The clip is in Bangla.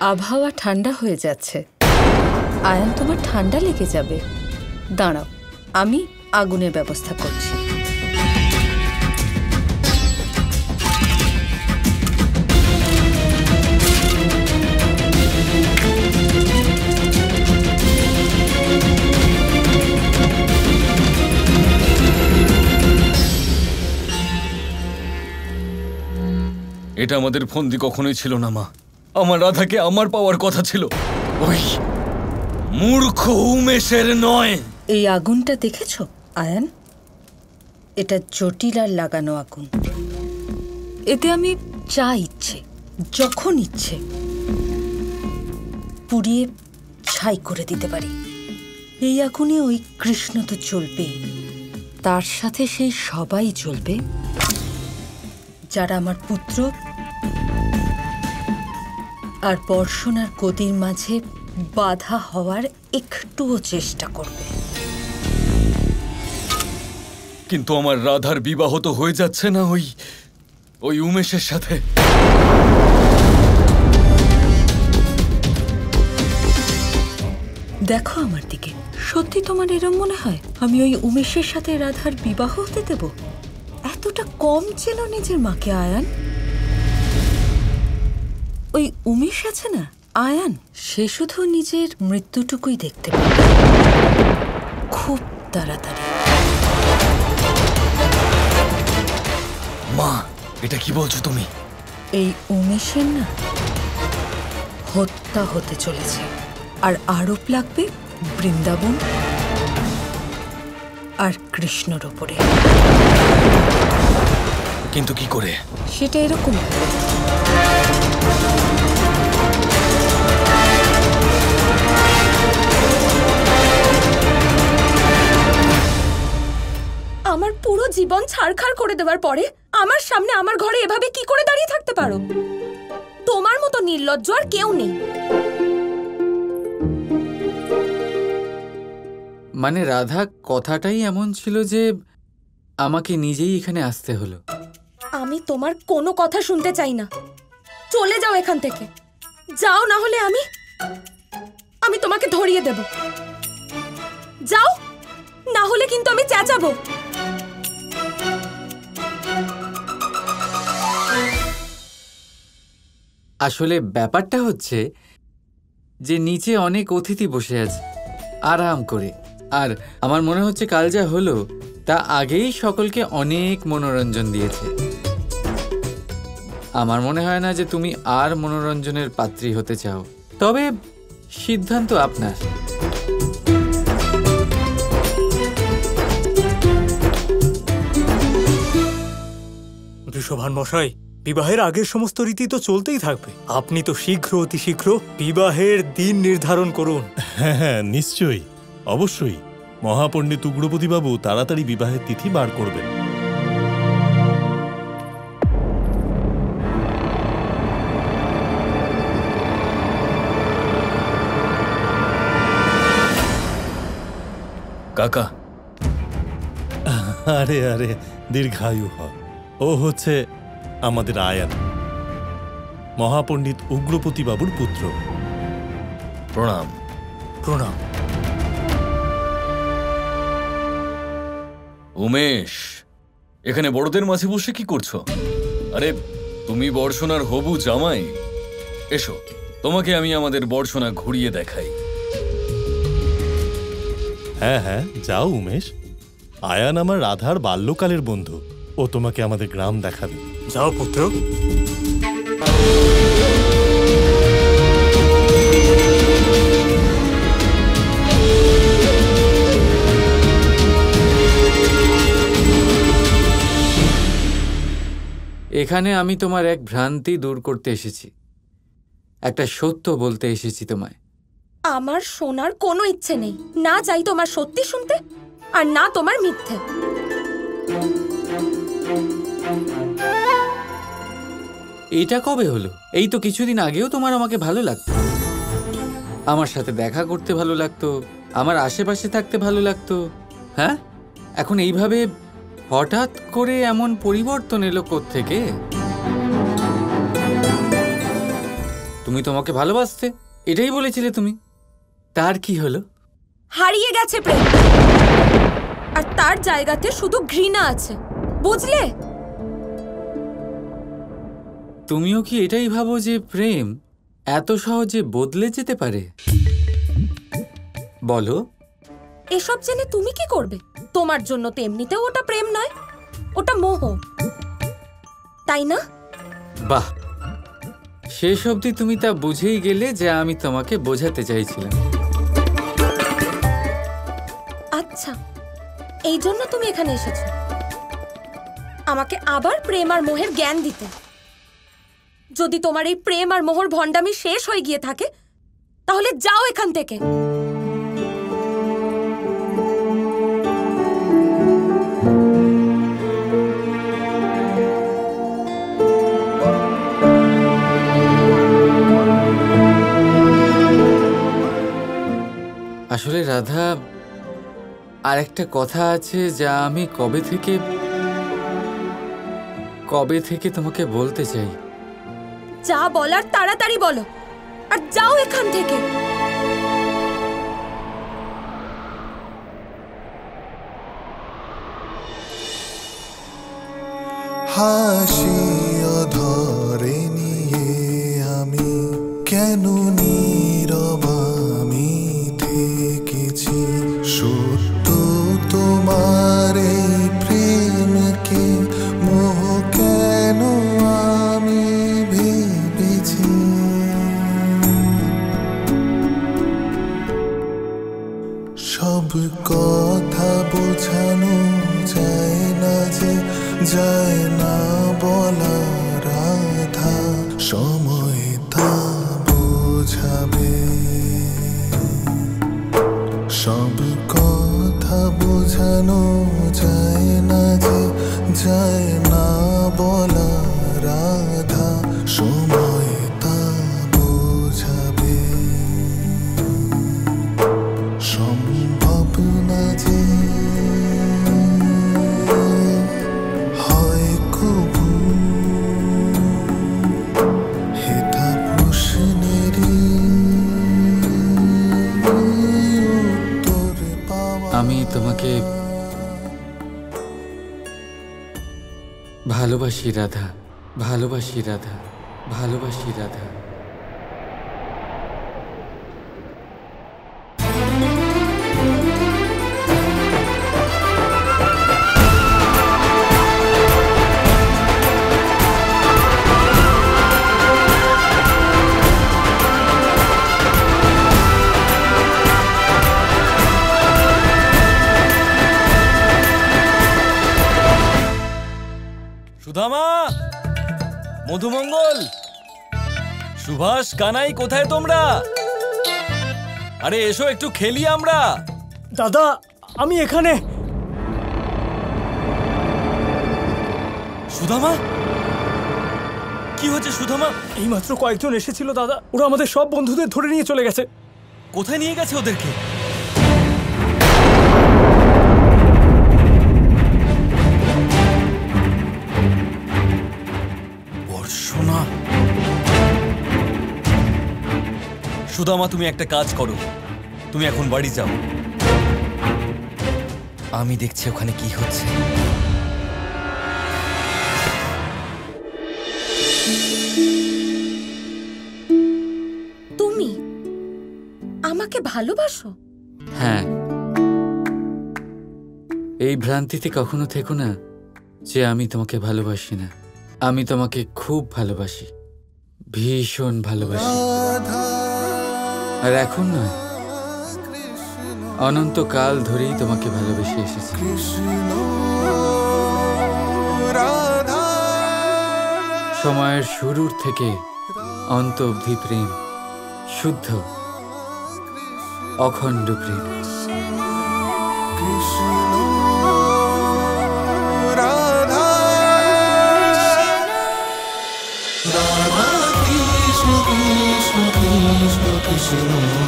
আবহাওয়া ঠান্ডা হয়ে যাচ্ছে, আয়ান তোমার ঠান্ডা লেগে যাবে। দাঁড়াও, আমি আগুনের ব্যবস্থা করছি। এটা আমাদের ফন্দি কখনোই ছিল না মা। আমার রাধাকে আমার পাওয়ার কথা ছিল, ওই মূর্খ উমেশের নয়। এই আগুনটা দেখেছো আয়ান? এটা জটিলার লাগানো আগুন। এতে আমি যা ইচ্ছে যখন ইচ্ছে পুড়িয়ে ছাই করে দিতে পারি। এই আগুনে ওই কৃষ্ণ তো চলবেই, তার সাথে সেই সবাই চলবে যারা আমার পুত্র আর বর্ষণার গদির মাঝে বাধা হওয়ার একটুও চেষ্টা করবে। কিন্তু আমার রাধার বিবাহ তো হয়ে যাচ্ছে না ওই উমেশের সাথে। দেখো আমার দিকে, সত্যি তোমার এরম মনে হয় আমি ওই উমেশের সাথে রাধার বিবাহ হতে দেব? এতটা কম চেনো নিজের মাকে আয়ান। ওই উমেশ আছে না আয়ান, সে শুধু নিজের মৃত্যুটুকুই দেখতে পাবে, খুব তাড়াতাড়ি। মা, এটা কি বলছো তুমি? এই উমেশের না হত্যা হতে চলেছে, আর আরোপ লাগবে বৃন্দাবন আর কৃষ্ণর ওপরে। কিন্তু কি করে? সেটা এরকম, আমার পুরো জীবন ছারখার করে দেওয়ার পরে আমার সামনে আমার ঘরে এভাবে কি করে দাঁড়িয়ে থাকতে পারো? তোমার মতো নির্লজ্জ আর কেউ নেই। মানে রাধা, কথাটাই এমন ছিল যে আমাকে নিজেই এখানে আসতে হলো। আমি তোমার কোনো কথা শুনতে চাই না, চলে যাও এখান থেকে। যাও, না হলে আমি তোমাকে ধরিয়ে দেব। যাও, না হলে কিন্তু আমি চেঁচাবো। আসলে ব্যাপারটা হচ্ছে যে নিচে অনেক অতিথি বসে আছে আরাম করে, আর আমার মনে হচ্ছে কাল যা হলো তা আগেই সকলকে অনেক মনোরঞ্জন দিয়েছে। আমার মনে হয় না যে তুমি আর মনোরঞ্জনের পাত্রী হতে চাও, তবে সিদ্ধান্ত আপনার। বৃষভান মশাই, বিবাহের আগের সমস্ত রীতি তো চলতেই থাকবে। আপনি তো শীঘ্র অতি শীঘ্র বিবাহের দিন নির্ধারণ করুন। হ্যাঁ হ্যাঁ, নিশ্চয়ই, অবশ্যই। মহাপণ্ডিত উগ্রপতিবাবু তাড়াতাড়ি বিবাহের তিথি বার করবেন। কাকা। আরে আরে, দীর্ঘায়ু হ। ও হচ্ছে আমাদের আয়ান, মহাপণ্ডিত উগ্রপতিবাবুর পুত্র। প্রণাম। প্রণাম। উমেশ, এখানে বড়দের মাঝে বসে কি করছো? আরে, তুমি বর্ষণার হবু জামাই। এসো, তোমাকে আমি আমাদের বর্ষণা ঘুরিয়ে দেখাই। হ্যাঁ হ্যাঁ, যাও উমেশ। আয়ান আমার রাধার বাল্যকালের বন্ধু, ও তোমাকে আমাদের গ্রাম দেখাবে। যাও পুত্র। এখানে আমি তোমার এক ভ্রান্তি দূর করতে এসেছি, একটা সত্য বলতে এসেছি তোমায়। আমার শোনার কোনো ইচ্ছে নেই, না চাই তোমার সত্যি শুনতে আর না তোমার মিথ্যে। এটা কবে হলো? এই তো কিছুদিন আগেও তোমার আমাকে ভালো লাগতো, আমার সাথে দেখা করতে ভালো লাগতো, আমার আশেপাশে থাকতে ভালো লাগতো। হ্যাঁ, এখন এইভাবে হঠাৎ করে এমন পরিবর্তন এলো কোত্থেকে? তুমি তুমি তোমাকে ভালোবাসতে, এটাই বলেছিলে তুমি। তার কি হলো? হারিয়ে গেছে প্রেম, আর তার জায়গাতে শুধু ঘৃণা আছে, বুঝলে? তুমিও কি এটাই ভাবো যে প্রেম এত সহজে বদলে যেতে পারে? বলো। এসব জেনে তুমি কি করবে? তোমার জন্য তো এমনিতেও ওটা প্রেম নয়, ওটা মোহ, তাই না? বাহ, শেষ অবধি তুমি তা বুঝেই গেলে যা আমি তোমাকে বোঝাতে চাইছিলাম। আচ্ছা, এই জন্য তুমি এখানে এসেছো আমাকে আবার প্রেম আর মোহের জ্ঞান দিতে। যদি তোমার এই প্রেম আর মোহর ভণ্ডামি শেষ হয়ে গিয়ে থাকে, তাহলে যাও এখান থেকে। আসলে রাধা, আর একটা কথা আছে যা আমি কবে থেকে তোমাকে বলতে চাই। যা বলার তাড়াতাড়ি বলো, আর যাও এখান থেকে। হাসি ধরে নিয়ে আমি কেন নীরব আমি থেকেছি, সত্য তোমার এই প্রেমকে মোহ কেন আমি ভেবেছি। সব কথা বোঝানো যায় না যে, যায় না বলা রাধা, সময় তা বোঝাবে। সব কথা বোঝানো যায় না যে, যায় না বলা রাধা, সময় তা বোঝাবে। সম্ভব না যে হয় কবু, এটা প্রশ্নেরই উত্তর পাওয়া। আমি তোমাকে ভালোবাসি রাধা, ভালোবাসি রাধা, ভালোবাসি রাধা। সুধামা, মধুমঙ্গল, সুভাষ, কানাই, কোথায় তোমরা? আরে এসো, একটু খেলি আমরা। দাদা, আমি এখানে। সুধামা, কি হচ্ছে সুধামা? এইমাত্র কয়েকজন এসেছিল দাদা, ওরা আমাদের সব বন্ধুদের ধরে নিয়ে চলে গেছে। কোথায় নিয়ে গেছে ওদেরকে? বর্ষণা। সুদামা, তুমি একটা কাজ করো, তুমি এখন বাড়ি যাও, আমি দেখছি ওখানে কি হচ্ছে। তুমি আমাকে ভালোবাসো? হ্যাঁ, এই ভ্রান্তিতে কখনো থেকো না যে আমি তোমাকে ভালোবাসি না। আমি তোমাকে খুব ভালোবাসি, ভীষণ ভালোবাসি। আর এখন নয়, অনন্তকাল ধরেই তোমাকে ভালোবেসে এসেছি। সময়ের শুরুর থেকে অন্ত অবধি প্রেম, শুদ্ধ অখণ্ড প্রেম। Krishna Krishna Krishna